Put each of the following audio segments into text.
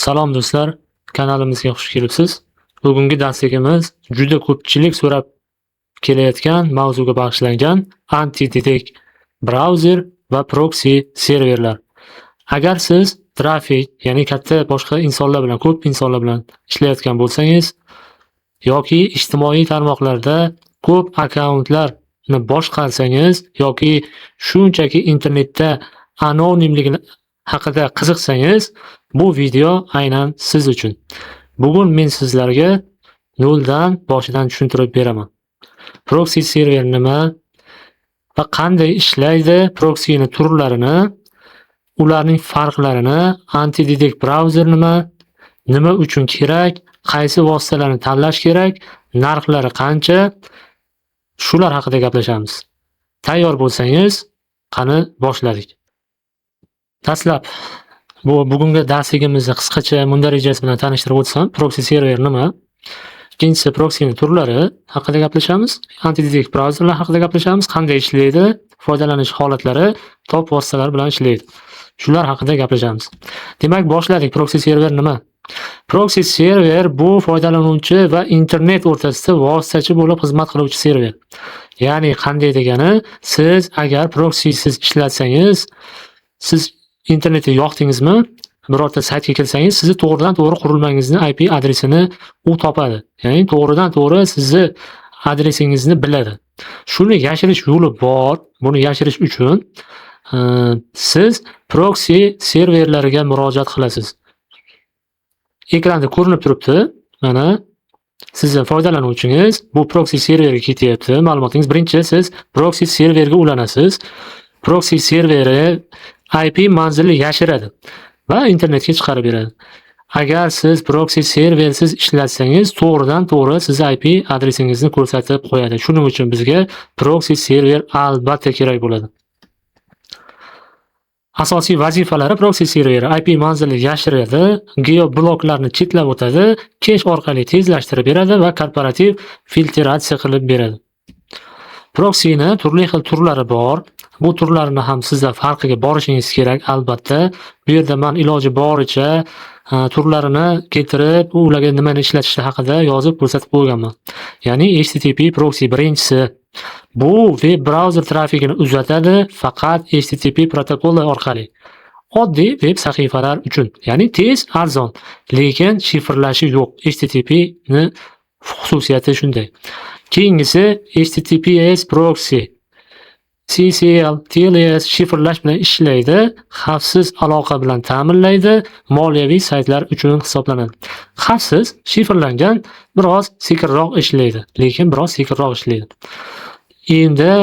Salom do'stlar, kanalimizga xush kelibsiz. Bugungi darsligimiz juda ko'pchilik so'rab kelayotgan mavzuga bag'ishlangan anti-detect browser va proxy serverlar. Agar siz trafik, ya'ni katta boshqa insonlar bilan, ko'p insonlar bilan ishlayotgan bo'lsangiz yoki ijtimoiy tarmoqlarda ko'p akkauntlarni boshqarsangiz yoki shunchaki internetda anonimlik haqida qiziqsangiz, bu video aynan siz uchun. Bugun men sizlarga noldan boshidan tushuntirib beraman. Proxy server nima va qanday ishlaydi, proxy'ni turlarini, ularning farqlarini, anti-detect browser nima uchun kerak, qaysi vositalarni tanlash kerak, narxlari qancha, shular haqida gaplashamiz. Tayyor bo'lsangiz, qani boshladik. Dastlab bugungi darsligimizni qisqacha mundarijasi bilan tanishtirib o'tsam, proxy server nima? Ikkinchisi proxy'ning turlari haqida gaplashamiz, anti-detect browserlar haqida gaplashamiz, qanday ishlaydi, foydalanish holatlari, top vositalar bilan ishlaydi. Shular haqida gaplashamiz. Demak, boshladik. Proxy server nima? Proxy server bu foydalanuvchi va internet o'rtasida vositachi bo'lib xizmat qiluvchi server. Ya'ni qanday degani, siz agar proxysiz ishlatsangiz, siz internetga yoqdingizmi, birorta saytga kelsangiz, sizni to'g'ridan-to'g'ri qurilmangizni IP adresini u topadi. Ya'ni to'g'ridan-to'g'ri sizni adresingizni biladi. Shuni yashirish yo'li bor. Buni yashirish uchun siz proxy serverlariga murojaat qilasiz. Ekranda ko'rinib turibdi. Mana sizning foydalanuvchingiz bu proxy serverga ketyapti. Ma'lumotingiz, birinchi siz proxy serverga ulanasiz. Proxy serveri IP manzilni yashiradi va internetga chiqarib beradi. Agar siz proxy serversiz ishlatsangiz, to'g'ridan-to'g'ri siz IP adresingizni ko'rsatib qo'yadi. Shuning uchun bizga proxy server albatta kerak bo'ladi. Asosiy vazifalari: proxy serveri IP manzilni yashiradi, geobloklarni chetlab o'tadi, kesh orqali tezlashtirib beradi va korporativ filtratsiya qilib beradi. Proxy'ni turli xil turlari bor. Bu turlarni ham sizlar farqiga borishingiz kerak albatta. Bu yerda men iloji boricha turlarini keltirib, ularga nimani ishlatishi haqida yozib ko'rsatib qo'yganman. Ya'ni HTTP proxy birinchisi. Bu web browser trafikini uzatadi faqat HTTP protokoli orqali. Oddiy web sahifalar uchun. Ya'ni tez, arzon, lekin shifrlashi yo'q. HTTP ni xususiyati shunday. Keyingisi HTTPS proxy. CCL, TLS shifrlash bilan ishlaydi, xavfsiz aloqa bilan ta'minlaydi, moliyaviy saytlar uchun hisoblanadi. Xavfsiz, shifrlangan, biroz sekinroq ishlaydi, lekin biroz sekinroq ishlaydi. Endi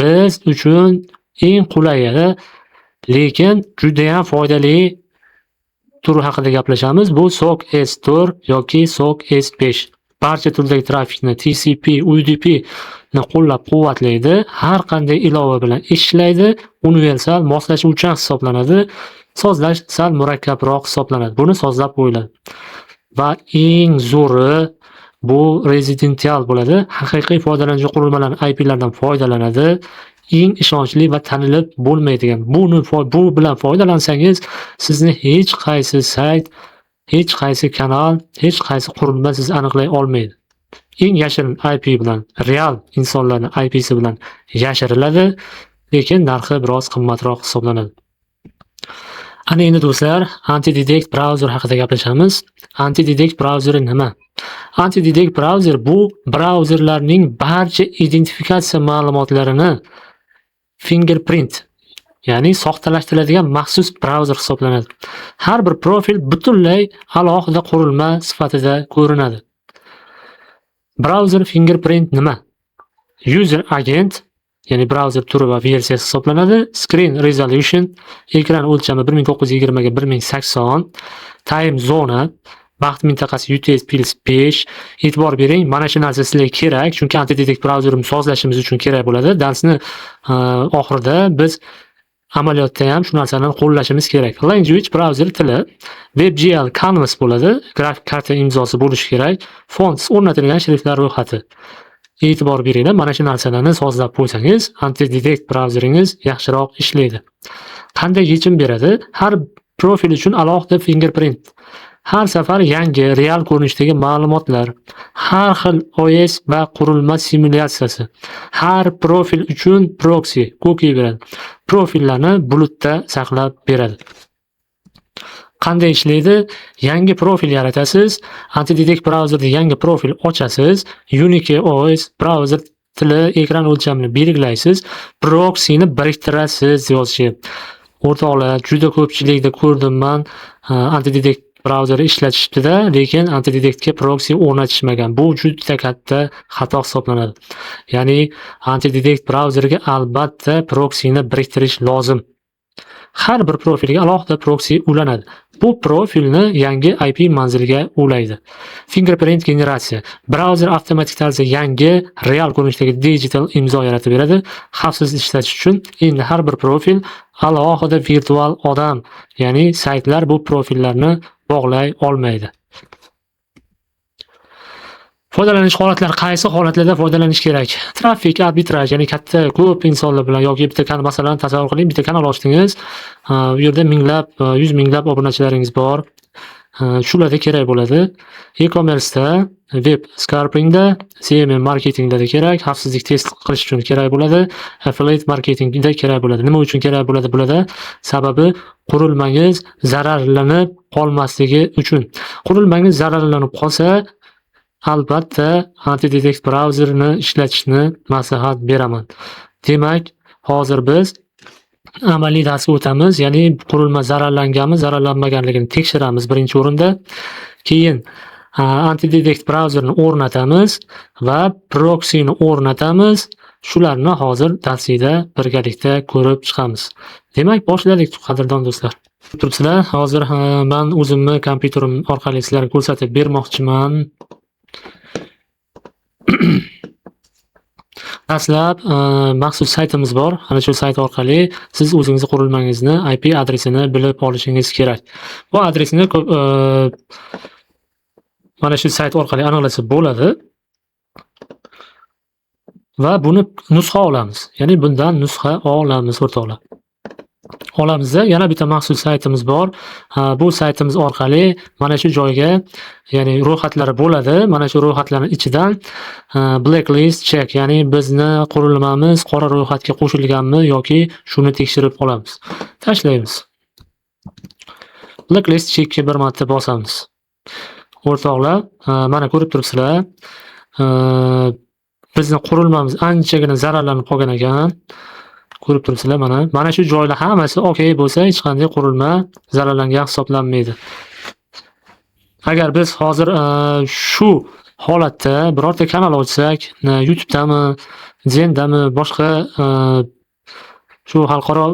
biz uchun eng qulayi, lekin juda ham foydali tur haqida gaplashamiz. Bu SOC S4 yoki SOC S5. Barcha turdagi trafikni TCP, UDP ni qo'llab-quvvatlaydi, har qanday ilova bilan ishlaydi, universal moslashuvchan hisoblanadi, sozlash sal murakkabroq hisoblanadi. Buni sozlab qo'yiladi. Va eng zo'ri bu rezidental bo'ladi. Haqiqiy foydalanuvchi qurilmalarning IP laridan foydalanadi. Eng ishonchli va tanilib bo'lmaydigan. Bu bilan foydalansangiz, sizni hech qaysi sayt, hech qaysi kanal, hech qaysi qurilma sizni aniqlay olmaydi. Eng yashirin IP bilan, real insonlarning IPsi bilan yashiriladi, lekin narxi biroz qimmatroq hisoblanadi. Ana endi do'stlar, anti-detect browser haqida gaplashamiz. Anti-detect browser nima? Anti-detect browser bu brauzerlarning barcha identifikatsiya ma'lumotlarini fingerprint, ya'ni soxtalashtiriladigan maxsus browser hisoblanadi. Har bir profil butunlay alohida qurilma sifatida ko'rinadi. Browser fingerprint nima? User agent, ya'ni browser turi va versiyasi hisoblanadi. Screen resolution, ekran o'lchami 1920 ga 1080, time zone, vaqt mintaqasi UTS-5. E'tibor bering, mana shu narsa sizlarga kerak, chunki anti-detect browserni sozlashimiz uchun kerak bo'ladi. Darsni oxirida biz amaliyotda ham shu narsalarni qo'llashimiz kerak. Language browser tili, WebGL canvas bo'ladi, grafik karta imzosi bo'lishi kerak, fonts o'rnatilgan shriftlar ro'yxati. E'tibor beringlar, mana shu narsalarni sozlab qo'ysangiz, anti-detect browseringiz yaxshiroq ishlaydi. Qanday yechim beradi? Har profil uchun alohida fingerprint Har safar yangi real ko'rinishdagi ma'lumotlar, har xil OS va qurilma simulyatsiyasi, har profil uchun proksi, cookie beradi. Profillarni bulutda saqlab beradi. Qanday ishlaydi? Yangi profil yaratasiz, AntiDetect brauzerda yangi profil ochasiz, Unique OS brauzer tili, ekran o'lchamini belgilaysiz, proksini biriktirasiz yozishyapti. O'rtoqlar, juda ko'pchilikda ko'rdim men, AntiDetect brauzeri ishlatishibdi-da, lekin AntiDetectga proksi o'rnatishmagan. Bu juda katta xato hisoblanadi. Ya'ni AntiDetect brauzeriga albatta proksini biriktirish lozim. Har bir profilga alohida proksi ulanadi. Bu profilni yangi IP manziliga ulaydi. Fingerprint generatsiya. Brauzer avtomatik tarzda yangi real ko'rinishdagi digital imzo yaratib beradi. Xavfsiz ishlatish uchun endi har bir profil alohida virtual odam, ya'ni saytlar bu profillarni bog'lay olmaydi. Foydalanish holatlari qaysi holatlarda foydalanish kerak? Trafik arbitraj, ya'ni katta ko'p insonlar bilan yoki bitta kanal, masalan, tasavvur qiling, bitta kanal ochdingiz. Bu yerda minglab, 100 minglab obunachilaringiz bor. Shularda kerak bo'ladi. E-commerce'da, web scrapingda, CMM marketingda kerak, xavfsizlik test qilish uchun kerak bo'ladi, affiliate marketingda kerak bo'ladi. Nima uchun kerak bo'ladi bularda? Sababi qurilmangiz zararlanib qolmasligi uchun. Qurilmangiz zararlanib qolsa, albatta AntiDetect brauzerini ishlatishni maslahat beraman. Demak, hozir biz amaliy darsga o'tamiz, ya'ni qurilma zararlanganmi, zararlanmaganligini tekshiramiz birinchi o'rinda. Keyin AntiDetect brauzerini o'rnatamiz va proksini o'rnatamiz. Shularni hozir darsida birgalikda ko'rib chiqamiz. Demak, boshladik qadrdon do'stlar. Turibsizlar, hozir men o'zimni kompyuterim orqali sizlarga ko'rsatib bermoqchiman. Dastlab maxsus saytimiz bor. Ana shu sayt orqali siz o'zingiz qurilmangizni IP adresini bilib olishingiz kerak. Bu adresni mana shu sayt orqali aniqlasa bo'ladi. Va buni nusxa olamiz. Ya'ni bundan nusxa olamiz o'rtoqlar. Olamizda yana bitta maxsus saytimiz bor. Bu saytimiz orqali mana shu joyga, ya'ni ro'yxatlari bo'ladi. Mana shu ro'yxatlarning ichidan blacklist check, ya'ni bizni qurilmamiz qora ro'yxatga qo'shilganmi yoki shuni tekshirib olamiz. Tashlaymiz. Blacklist checkga bir marta bosamiz. O'rtoqlar, mana ko'rib turibsizlar. Bizning qurilmamiz anchagina zararlanib qolgan ekan. Ko'rib turibsizlar, mana shu joylar hammasi okey bo'lsa, hech qanday qurilma zararlangan hisoblanmaydi. Agar biz hozir shu holatda birorta kanal ochsak, YouTube'dami, Zendami, boshqa shu xalqaro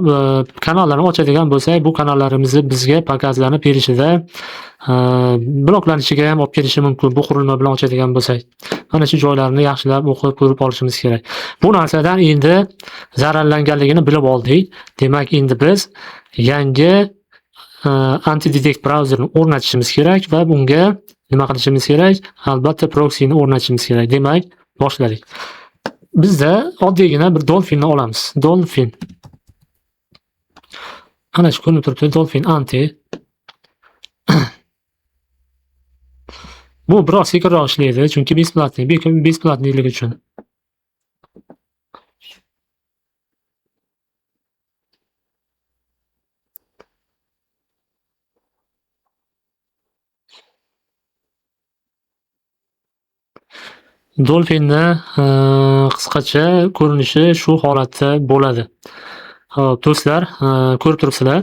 kanallarni ochadigan bo'lsak, bu kanallarimizni bizga pokazlanib berishida bloklanishiga ham olib kelishi mumkin, bu qurilma bilan ochadigan bo'lsak. Mana shu joylarni yaxshilab o'qib ko'rib olishimiz kerak. Bu narsadan endi zararlanganligini bilib oldik. Demak, endi biz yangi AntiDetect brauzerini o'rnatishimiz kerak va bunga nima qilishimiz kerak? Albatta proksini o'rnatishimiz kerak. Demak, boshladik. Bizda oddiygina bir Dolphinni olamiz. Dolphin. Ana shu ko'rinib turibdi, Dolphin Anti. Bu biroz sekinroq ishlaydi, chunki besplatniyligi uchun. Dolphinni qisqacha ko'rinishi shu holatda bo'ladi. Xo'p, do'stlar, ko'rib turibsizlar.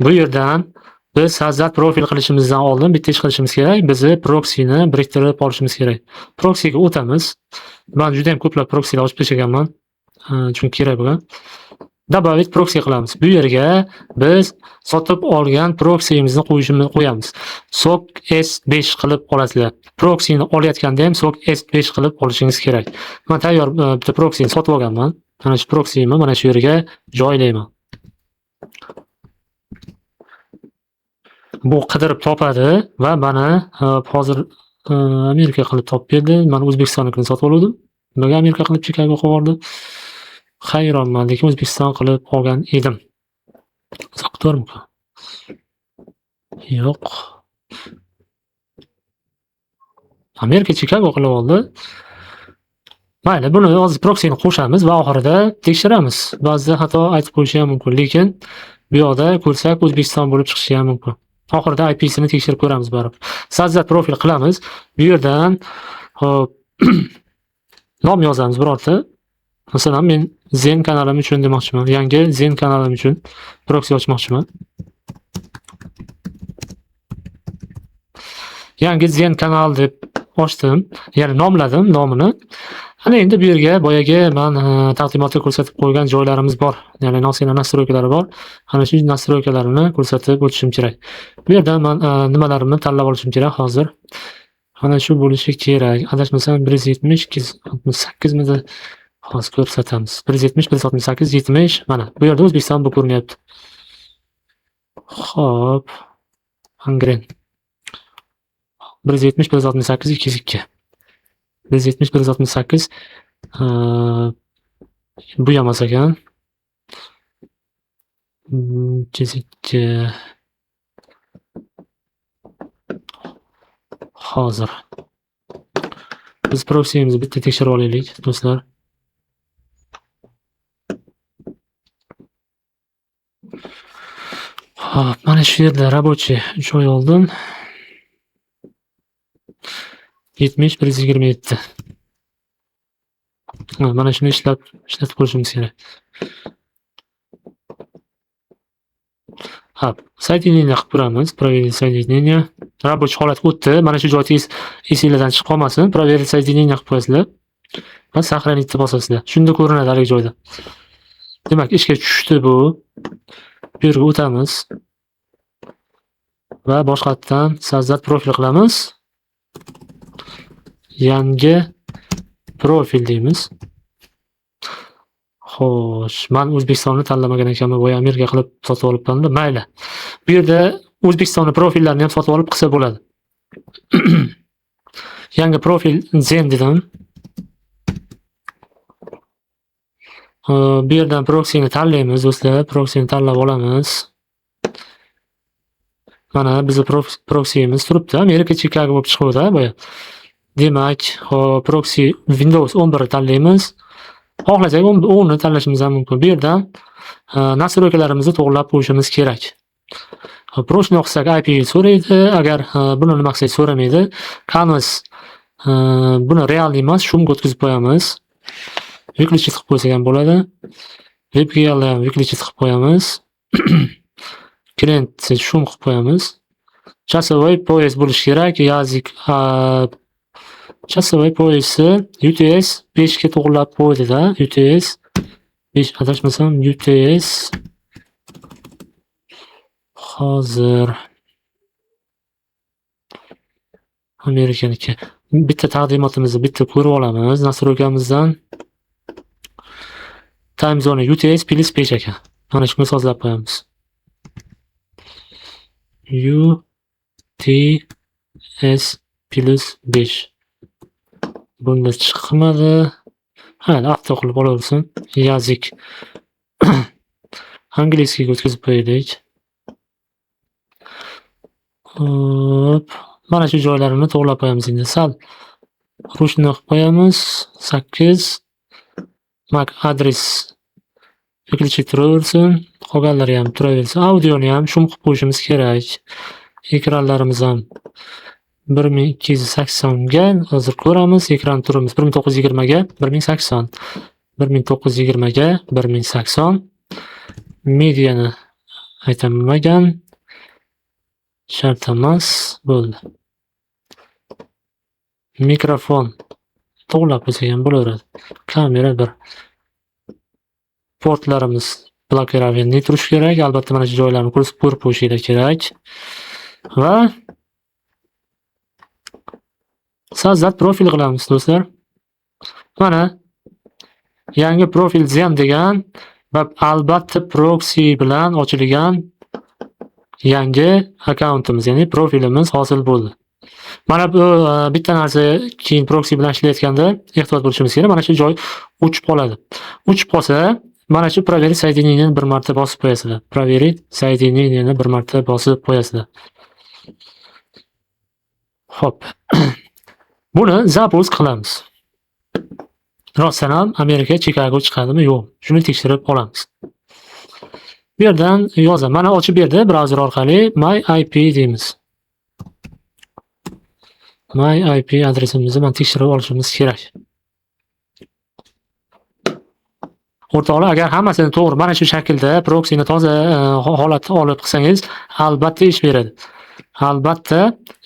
Bu yerdan biz hazrat profil qilishimizdan oldin bitta ish qilishimiz kerak. Bizni proksini biriktirib olishimiz kerak. Proksiga o'tamiz. Men juda ham ko'plab proksilar ochib tashlaganman. Chunki kerak bo'lgan. Добавить proxy qilamiz. Bu yerga biz sotib olgan proksimizni qo'yamiz. SOC S5 qilib olasizlar. Proxyni olayotganda ham SOC S5 qilib olishingiz kerak. Men tayyor bitta proxyni sotib olganman. Mana shu proxyni mana shu yerga joylayman. Bu qidirib topadi va mana hozir Amerika qilib topib berdi. Men O'zbekistonnikini sotib oldim. Nimaga Amerika qilib Chicago qo'yib yubordi? Hayronman, lekin O'zbekiston qilib olgan edim. Saqtormi? Yo'q. Amerika Chicago qilib oldi. Mayli, buni hozir proksini qo'shamiz va oxirida tekshiramiz. Ba'zida xato aytib qo'yishi ham mumkin, lekin bu yoqda ko'rsak O'zbekiston bo'lib chiqishi ham mumkin. Oxirida IP'sini tekshirib ko'ramiz baribir. Sajdat profil qilamiz. Bu yerdan hop nom yozamiz birorta. Masalan, men Zen kanalim uchun demoqchiman. Yangi Zen kanalim uchun proksi ochmoqchiman. Yangi Zen kanal deb ochdim. Ya'ni nomladim nomini. Ana endi bu yerga boyagi men taqdimotda ko'rsatib qo'ygan joylarimiz bor. Ya'ni nosina nastroykalari bor. Ana shu nastroykalarini ko'rsatib o'tishim kerak. Bu yerdan men nimalarimni tanlab olishim kerak hozir. Ana shu bo'lishi kerak. Adashmasam 170 268 midi hozir ko'rsatamiz. 170 168 70 mana bu yerda O'zbekiston bu ko'rinyapti. Xo'p. Angren 170 168 202. 170 168 bu emas ekan. 202 hozir biz proksimizni bitta tekshirib olaylik do'stlar. Hop, mana shu yerda рабочий joy oldim. 70 127. Mana shuni ishlatib qo'yishimiz kerak. Hop, soединение qilib ko'ramiz. Проверить соединение. Рабочий holatga o'tdi. Mana shu joy esingizdan chiqib qolmasin. Проверить соединение qilib qo'yasizlar. Va сохранить deb bosasizlar. Shunda ko'rinadi hali joyda. Demak, ishga tushdi bu. Bu yerga o'tamiz. Va boshqatdan Sajdat profil qilamiz. Yangi profil deymiz. Xo'sh, men O'zbekistonni tanlamagan ekanman, boya Amerika qilib sotib olibman-da. Mayli. Bu yerda O'zbekistonning profillarini ham sotib olib qilsa bo'ladi. Yangi profil Zen dedim. Bu yerdan proksini tanlaymiz, do'stlar. Proksini tanlab olamiz. Mana bizning proksimiz turibdi. Amerika Chicago bo'lib chiqdi boya. Demak, proxy Windows 11 tanlaymiz. Xohlasak 10 ni tanlashimiz ham mumkin. Bu yerdan nastroykalarimizni to'g'rilab qo'yishimiz kerak. Proxy qilsak IP so'raydi, agar buni nima qilsak so'ramaydi. Canvas buni real emas, shumga o'tkazib qo'yamiz. Выключить qilib qo'ysak ham bo'ladi. VPN ham выключить qilib qo'yamiz. Client shum qilib qo'yamiz. Часовой пояс bo'lishi kerak. Yazik Часовой poyasi UTS 5 ga to'g'rilab qo'ydi-da. UTS 5 adashmasam UTS hozir Amerikaniki. Bitta taqdimotimizni bitta ko'rib olamiz. Nastroykamizdan time zone UTS plus 5 ekan. Mana shuni sozlab qo'yamiz. UTS plus 5. Bunda chiqmadi. Ha, avto qilib olaversin. Yazik angliyskiga o'tkazib qo'yaylik. Hop, mana shu joylarini to'g'rilab qo'yamiz endi. Sal ruchni qilib qo'yamiz. 8 MAC adres выключить turaversin. Qolganlari ham turaversin. Audioni ham shum qilib qo'yishimiz kerak. Ekranlarimiz ham 1280 ga hozir ko'ramiz. Ekran turimiz 1920 ga 1080. 1920 ga 1080. Mediani aytamagan. Shart emas, bo'ldi. Mikrofon to'g'rilab qo'ysak ham bo'laveradi. Kamera bir. Portlarimiz blokirovaniy turishi kerak. Albatta mana shu joylarni ko'rib qo'yishinglar kerak. Va Sajdat profil qilamiz do'stlar. Mana yangi profil Zen degan va albatta proxy bilan ochilgan yangi akkauntimiz, ya'ni profilimiz hosil bo'ldi. Mana bu bitta narsa keyin proxy bilan ishlayotganda ehtiyot bo'lishimiz kerak. Mana shu joy o'chib qoladi. O'chib qolsa, mana shu проверить соединениeni bir marta bosib qo'yasizlar. Проверить соединениeni bir marta bosib qo'yasizlar. Hop. Buni zapust qilamiz. Rostdan ham Amerika Chicago chiqadimi yo'q? Shuni tekshirib olamiz. Bu yerdan yozaman. Mana ochib berdi brauzer orqali my IP deymiz. My IP adresimizni mana tekshirib olishimiz kerak. O'rtoqlar, agar hammasini to'g'ri mana shu shaklda proksini toza holatda olib qilsangiz, albatta ish beradi. Albatta,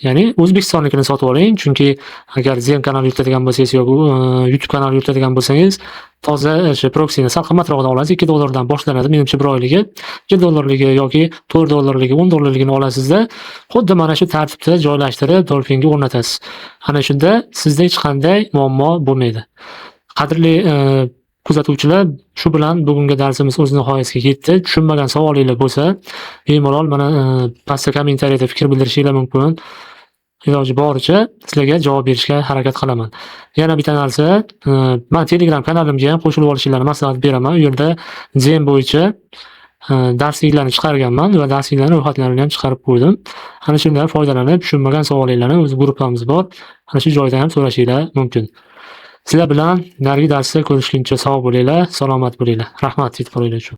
ya'ni O'zbekistonnikini sotib oling, chunki agar Zen kanal yuritadigan bo'lsangiz yoki YouTube kanal yuritadigan bo'lsangiz, toza o'sha proksini sal qimmatroqdan olasiz. $2 dan boshlanadi. Menimcha bir oyligi, $2 yoki $4 $10 olasizda, xuddi mana shu tartibda joylashtirib Dolphinga o'rnatasiz. Ana shunda sizda hech qanday muammo bo'lmaydi. Qadrli kuzatuvchilar, shu bilan bugungi darsimiz o'z nihoyasiga yetdi. Tushunmagan savolinglar bo'lsa, bemalol mana pastda kommentariyada fikr bildirishinglar mumkin. Iloji boricha sizlarga javob berishga harakat qilaman. Yana bitta narsa, men Telegram kanalimga ham qo'shilib olishinglarni maslahat beraman. U yerda Zen bo'yicha darsliklarni chiqarganman va darsliklarning ro'yxatlarini ham chiqarib qo'ydim. Ana shundan foydalanib, tushunmagan savolinglarni o'z gruppamiz bor. Ana shu joyda ham so'rashinglar mumkin. Sizlar bilan narigi darsda ko'rishguncha sog' bo'linglar, salomat bo'linglar. Rahmat, e'tiboringlar uchun.